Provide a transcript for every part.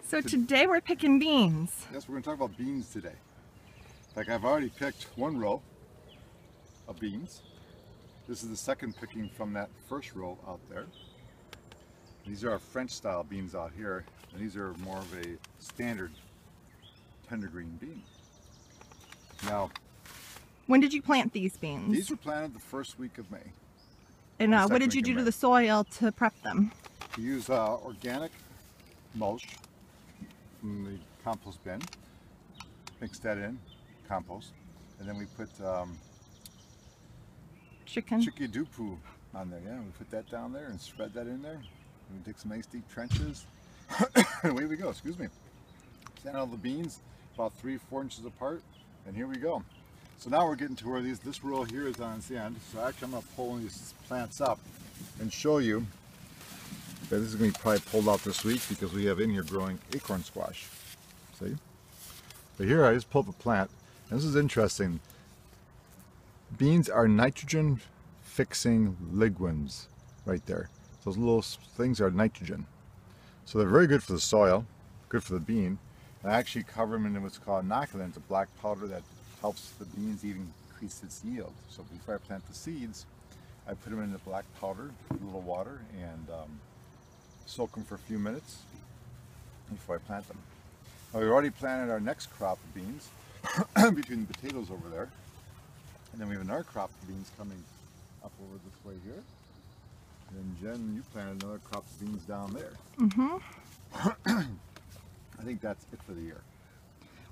So today we're picking beans. Yes, we're going to talk about beans today. In fact, I've already picked one row of beans. This is the second picking from that first row out there. These are our French style beans out here, and these are more of a standard tender green bean. Now, when did you plant these beans? These were planted the first week of May. And what did you do to the soil to prep them? We use organic mulch from the compost bin, mix that in, compost, and then we put chickadee poo on there. Yeah, we put that down there and spread that in there. We dig some nice deep trenches. Away we go, excuse me. Stand all the beans about 3-4 inches apart, and here we go. So now we're getting to where this row here is on its end. So actually I'm going to pull these plants up and show you that this is going to be probably pulled out this week because we have in here growing acorn squash. See? But here I just pulled up a plant, and this is interesting. Beans are nitrogen fixing legumes right there. Those little things are nitrogen. So they're very good for the soil, good for the bean. And I actually cover them in what's called inoculant. It's a black powder that helps the beans even increase its yield. So before I plant the seeds, I put them in the black powder with a little water and soak them for a few minutes before I plant them. Now, we've already planted our next crop of beans between the potatoes over there. And then we have another crop of beans coming up over this way here. And then Jen, you planted another crop of beans down there. I think that's it for the year.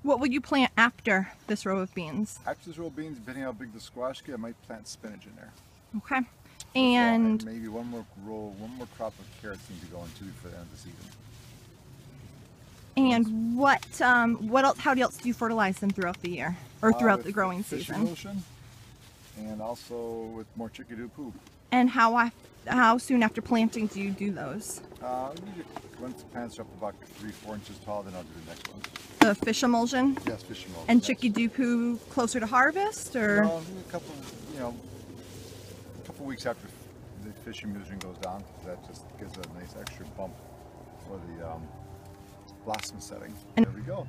What will you plant after this row of beans? After this row of beans, depending how big the squash get, I might plant spinach in there. Okay. And maybe one more crop of carrots need to go in too for the end of the season. And what else? How else do you fertilize them throughout the year or throughout the growing season? Emulsion, and also with more chickadee poo. And how soon after planting do you do those? Once the plants are up about 3-4 inches tall, then I'll do the next one. The fish emulsion? Yes, fish emulsion. And chickadee poo closer to harvest, or? No, a couple weeks after the fish emulsion goes down. That just gives a nice extra bump for the blossom setting. And there we go.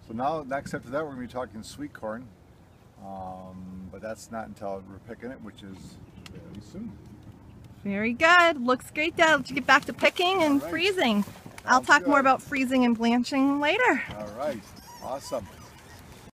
So now, next after that, we're going to be talking sweet corn, but that's not until we're picking it, which is very soon. Very good. Looks great, Dad. Let's get back to picking and freezing. I'll talk more about freezing and blanching later. All right. Awesome.